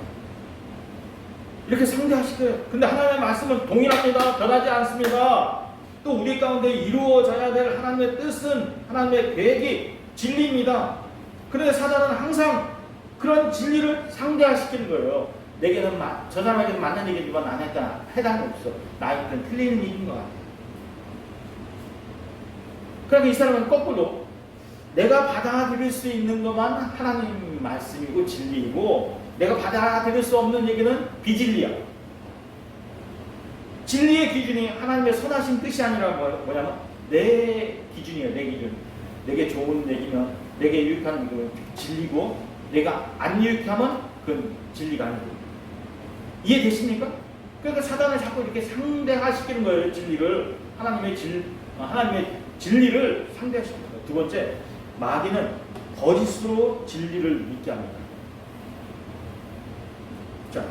이렇게 상대하시고요. 근데 하나님의 말씀은 동일합니다. 변하지 않습니다. 또 우리 가운데 이루어져야 될 하나님의 뜻은, 하나님의 계획이 진리입니다. 그런데 사단은 항상 그런 진리를 상대화시키는 거예요. 저 사람에게는 맞는 얘기지만 나한테 해당이 없어. 나한테는 틀리는 얘기인 것 같아. 그러니까 이 사람은 거꾸로 내가 받아들일 수 있는 것만 하나님 말씀이고 진리이고, 내가 받아들일 수 없는 얘기는 비진리야. 진리의 기준이 하나님의 선하신 뜻이 아니라 뭐냐면 내 기준이에요. 내 기준. 내게 좋은 얘기면, 내게 유익한 그 진리고, 내가 안 유익하면 그건 진리가 아니고. 이해되십니까? 그러니까 사단을 자꾸 이렇게 상대화시키는 거예요. 진리를. 하나님의 진리를 상대화시키는 거예요. 두 번째, 마귀는 거짓으로 진리를 믿게 합니다. 자,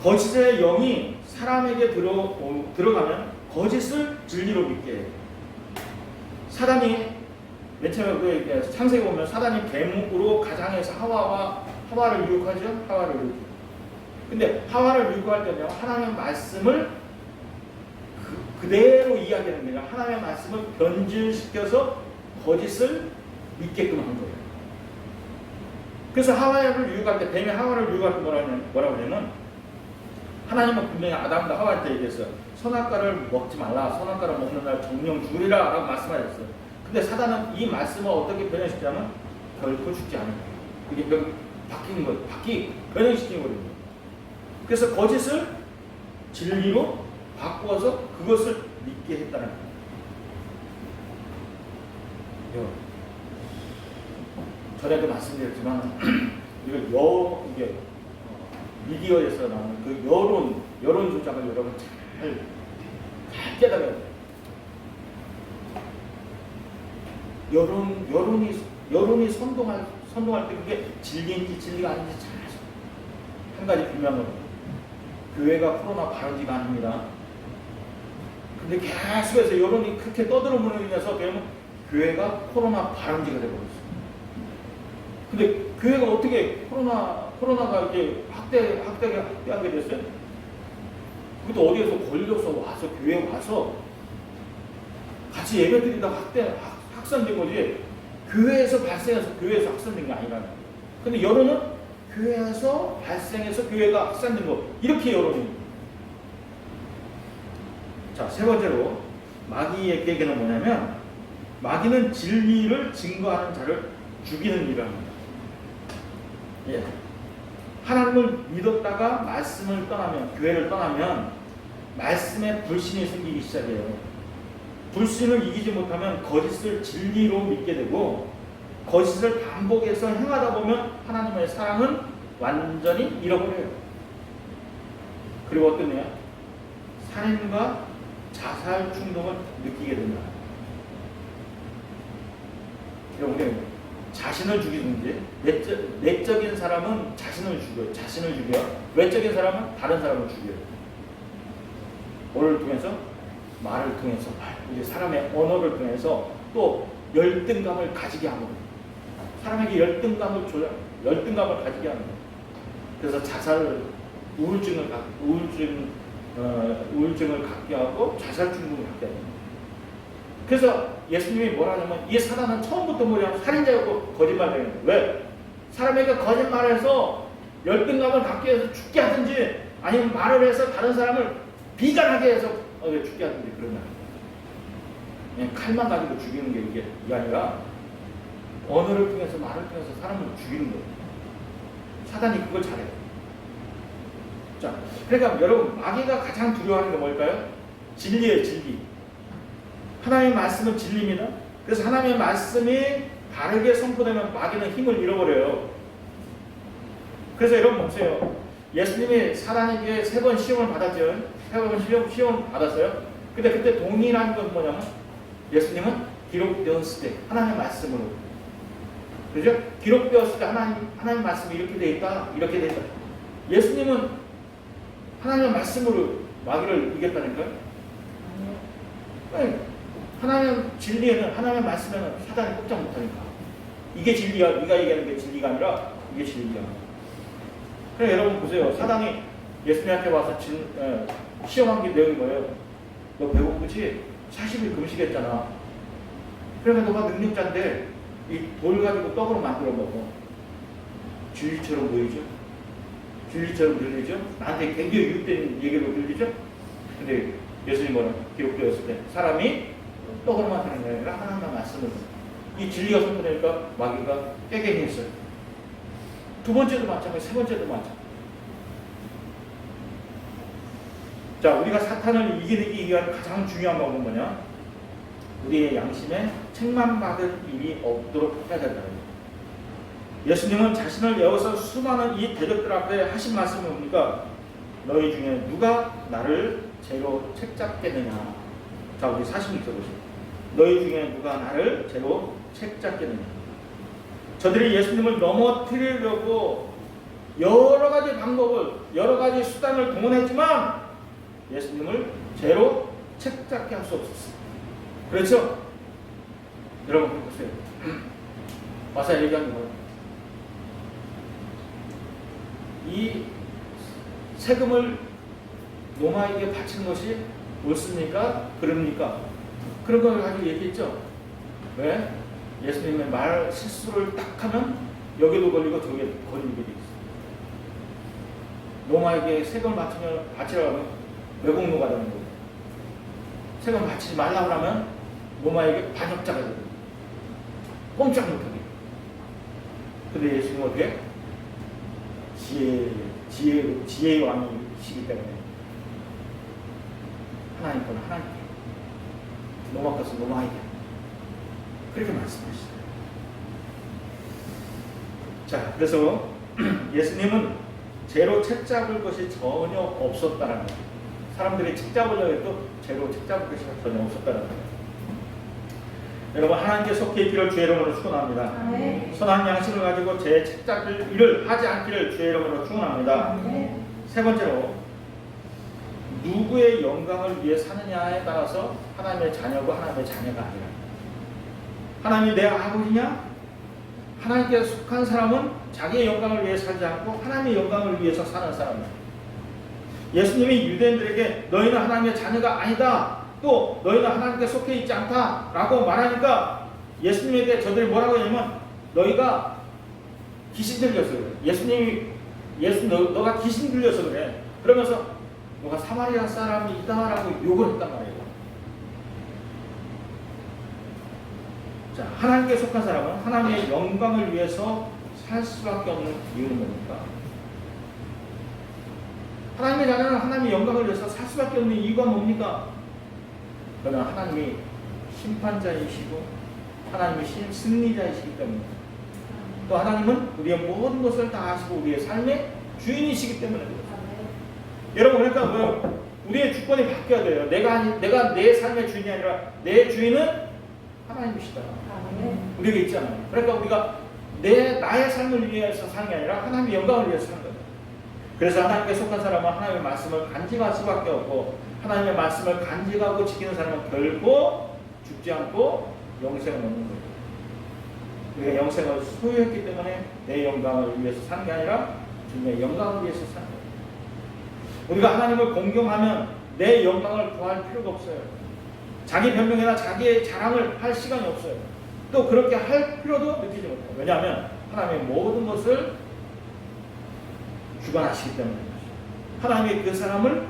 거짓의 영이 사람에게 들어가면 거짓을 진리로 믿게 해요. 사단이 맨 처음에 창세기 보면 사단이 뱀으로 가장해서 하와를 유혹하죠. 근데 하와를 유혹할 때는요, 하나님의 말씀을 그대로 이야기하는 게 아니라 하나님의 말씀을 변질시켜서 거짓을 믿게끔 한 거예요. 그래서 하와를 유혹할 때, 뱀이 하와를 유혹할 때 뭐라고 하냐면, 하나님은 분명히 아담과 하와한테 얘기했어요. 선악과를 먹지 말라. 선악과를 먹는 날 정령 죽으리라 라고 말씀하셨어요. 근데 사단은 이 말씀을 어떻게 변형시키냐면 결코 죽지 않을 거예요. 이게 바뀌는 거예요. 변형시키는 거거든요. 그래서 거짓을 진리로 바꾸어서 그것을 믿게 했다는 거예요. 전에도 말씀드렸지만 이게 미디어에서 나오는 그 여론 조작을 여러분 잘 깨달아야 돼요. 여론이 선동할 때 그게 진리인지 진리가 아닌지 잘 아셔. 한 가지 분명한 거. 교회가 코로나 발원지가 아닙니다. 근데 계속해서 여론이 그렇게 떠들어오는 인해서 교회가 코로나 발원지가 되어버렸어요. 근데 교회가 어떻게 코로나가 이렇게 확대하게 됐어요? 그것도 어디에서 걸려서 와서 교회에 와서 같이 예배드리다 확산된 거지, 교회에서 발생해서 교회에서 확산된 게 아니라는 거예요. 근데 여론은 교회에서 발생해서 교회가 확산된 거, 이렇게 여론이. 자, 세 번째로 마귀의 계획은 뭐냐면, 마귀는 진리를 증거하는 자를 죽이는 일을 합니다. 예. 하나님을 믿었다가 말씀을 떠나면, 교회를 떠나면 말씀에 불신이 생기기 시작해요. 불신을 이기지 못하면 거짓을 진리로 믿게 되고, 거짓을 반복해서 행하다 보면 하나님의 사랑은 완전히 잃어버려요. 그리고 어떤 일이야? 살인과 자살 충동을 느끼게 된다. 여러분, 자신을 죽이든지, 내적인 사람은 자신을 죽여. 외적인 사람은 다른 사람을 죽여요. 뭐를 통해서? 말을 통해서, 이제 사람의 언어를 통해서 또 열등감을 가지게 하는 거예요. 사람에게 열등감을 가지게 하는 거예요. 그래서 자살을, 우울증을 갖게 하고 자살 충동을 갖게 합니다. 그래서 예수님이 뭐라 하냐면, 이 사단은 처음부터 뭐냐면 살인자였고 거짓말쟁이에요. 왜? 사람에게 거짓말해서 열등감을 갖게 해서 죽게 하든지, 아니면 말을 해서 다른 사람을 비관하게 해서 죽게 하든지, 그런 말. 그냥 칼만 가지고 죽이는 게 이게 아니라 언어를 통해서, 말을 통해서 사람을 죽이는 거예요. 사단이 그걸 잘해요. 자, 그러니까 여러분, 마귀가 가장 두려워하는 게 뭘까요? 진리예요, 진리. 하나님의 말씀은 진리입니다. 그래서 하나님의 말씀이 바르게 선포되면 마귀는 힘을 잃어버려요. 그래서 여러분 보세요. 예수님이 사단에게 3번 시험을 받았죠. 3번 시험 받았어요. 근데 그때 동일한 건 뭐냐면, 예수님은 기록되었을 때 하나님의 말씀으로, 그죠? 기록되었을 때 하나님 말씀이 이렇게 돼 있다, 이렇게 돼 있다. 예수님은 하나님의 말씀으로 마귀를 이겼다니까요. 하나님의 진리에는, 하나님의 말씀에는 사단이 꼼짝 못하니까. 이게 진리야. 네가 얘기하는 게 진리가 아니라 이게 진리야. 그래, 여러분 보세요. 사단이 예수님한테 와서 시험한 게 내용이 뭐예요? 너 배고프지? 40일 금식했잖아. 그러면 너가 능력자인데 이 돌 가지고 떡으로 만들어 먹어. 진리처럼 보이죠? 진리처럼 들리죠? 나한테 굉장히 유익된 얘기로 들리죠? 근데 예수님 뭐라 기록되었을 때 사람이 떡으로만 하는 게 아니라 하나님의 말씀을, 이 진리가 선포되니까 마귀가 깨갱이 했어요. 2번째도 마찬가지, 3번째도 마찬가지. 자, 우리가 사탄을 이기기 위한 가장 중요한 방법은 뭐냐? 우리의 양심에 책망받을 일이 없도록 해야 된다는 거예요. 예수님은 자신을 외워서 수많은 이 대적들 앞에 하신 말씀이 뭡니까? 너희 중에 누가 나를 죄로 책잡겠느냐? 자, 우리 46절 보시죠. 너희 중에 누가 나를 죄로 책잡겠느냐? 저들이 예수님을 넘어뜨리려고 여러 가지 방법을, 여러 가지 수단을 동원했지만 예수님을 죄로 책잡게 할 수 없었어요. 그렇죠? 여러분 보세요. 와서 얘기하는 거예요. 이 세금을 로마에게 바치는 것이 옳습니까? 그럽니까? 그런 걸 가지고 얘기했죠. 왜? 예수님의 말 실수를 딱 하면 여기도 걸리고 저기도 걸리게 돼 있어요. 로마에게 세금을 바치라고 하면 매국노가 되는 거예요. 세금 바치지 말라고 하면 로마에게 반역자가 되는 거예요. 꼼짝 못하게. 근데 예수님은 어떻게? 지혜의 왕이시기 때문에 하나님 건 하나님께, 로마 것은 로마에게, 그렇게 말씀하시죠. 자, 그래서 예수님은 죄로 책잡을 것이 전혀 없었다는 거예요. 사람들이 책잡으려고 해도 죄로 책잡을 것이 전혀 없었다는 거예요. 여러분, 하나님께 속해 있기를 주의 이름으로 축원합니다. 네. 선한 양심을 가지고 죄 책잡을 일을 하지 않기를 주의 이름으로 축원합니다. 네. 세 번째로, 누구의 영광을 위해 사느냐에 따라서 하나님의 자녀고 하나님의 자녀가 아니라, 하나님이 내 아버지냐? 하나님께 속한 사람은 자기의 영광을 위해 살지 않고 하나님의 영광을 위해서 사는 사람이에요. 예수님이 유대인들에게 너희는 하나님의 자녀가 아니다, 또 너희는 하나님께 속해 있지 않다 라고 말하니까 예수님에게 저들이 뭐라고 하냐면, 너희가 귀신 들려서 그래. 너가 귀신 들려서 그래. 그러면서 너가 사마리아 사람이 있다라고 욕을 했단 말이에요. 자, 하나님께 속한 사람은 하나님의 영광을 위해서 살 수밖에 없는 이유는 뭡니까? 하나님의 자녀는 하나님의 영광을 위해서 살 수밖에 없는 이유가 뭡니까? 그러나 하나님이 심판자이시고 하나님이 승리자이시기 때문에, 또 하나님은 우리의 모든 것을 다 아시고 우리의 삶의 주인이시기 때문에 그렇습니다. 여러분, 그러니까 뭐 우리의 주권이 바뀌어야 돼요. 내가 내 삶의 주인이 아니라 내 주인은 하나님이시다. 우리에게 있잖아요. 그러니까 우리가 나의 삶을 위해서 사는 게 아니라 하나님의 영광을 위해서 사는 거예요. 그래서 하나님께 속한 사람은 하나님의 말씀을 간직할 수밖에 없고, 하나님의 말씀을 간직하고 지키는 사람은 결코 죽지 않고 영생을 얻는 거예요. 우리가 영생을 소유했기 때문에 내 영광을 위해서 사는 게 아니라 주님의 영광을 위해서 사는 거예요. 우리가 하나님을 공경하면 내 영광을 구할 필요가 없어요. 자기 변명이나 자기의 자랑을 할 시간이 없어요. 또 그렇게 할 필요도 느끼지 못해요. 왜냐하면 하나님의 모든 것을 주관하시기 때문입니다. 하나님이 그 사람을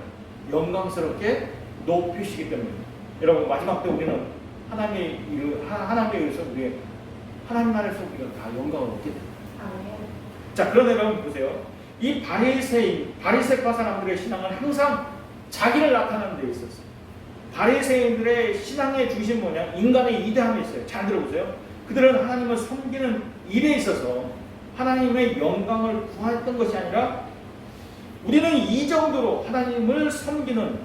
영광스럽게 높이시기 때문입니다. 여러분, 마지막 때 우리는 하나님에 의해서 하나님 안에서 우리가 다 영광을 얻게 됩니다. 자, 그런데 여러분 보세요. 이 바리새파 사람들의 신앙은 항상 자기를 나타내는 데 있었어요. 바리새인들의 신앙의 중심 뭐냐? 인간의 이대함이 있어요. 잘 들어보세요. 그들은 하나님을 섬기는 일에 있어서 하나님의 영광을 구했던 것이 아니라, 우리는 이 정도로 하나님을 섬기는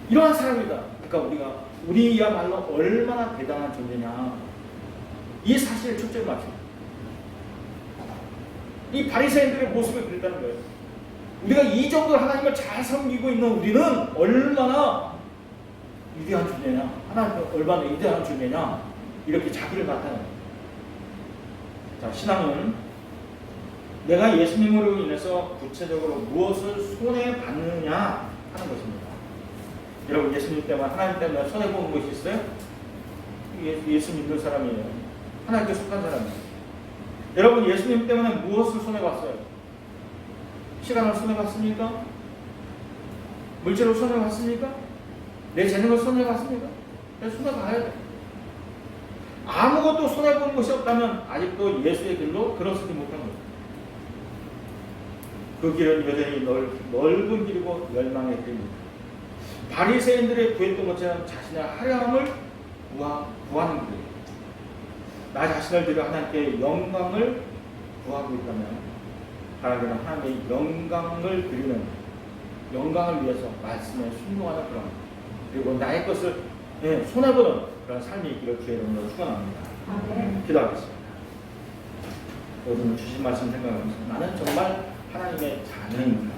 이러한 사람이다. 그러니까 우리야말로 얼마나 대단한 존재냐, 이 사실을 초점을 맞춥니다. 이 바리새인들의 모습이 그랬다는 거예요. 우리가 이 정도로 하나님을 잘 섬기고 있는 우리는 얼마나 위대한 존재냐, 하나님 얼마나 위대한 존재냐, 이렇게 자기를 나타냅니다. 자, 신앙은 내가 예수님으로 인해서 구체적으로 무엇을 손해받느냐 하는 것입니다. 여러분, 예수님 때문에, 하나님 때문에 손해보는 것이 있어요? 예수 믿는 사람이에요. 하나님께 속한 사람이에요. 여러분, 예수님 때문에 무엇을 손해봤어요? 시간을 손해봤습니까? 물질을 손해봤습니까? 내 재능을 손해봤습니까? 손해봐야 돼. 아무것도 손해보는 것이 없다면 아직도 예수의 길로 들어서지 못한 거예요. 그 길은 여전히 넓은 길이고 열망의 길입니다. 바리새인들의 구했던 것처럼 자신의 화려함을 구하는 길이에요. 나 자신을 들여 하나님께 영광을 구하고 있다면, 바라기는 하나님의 영광을 드리는, 영광을 위해서 말씀에 순종하는 그런, 그리고 나의 것을 손해보는 그런 삶이 있기를 주의 이름으로 축원합니다. 기도하겠습니다. 오늘 주신 말씀 생각하면서 나는 정말 하나님의 자녀입니다.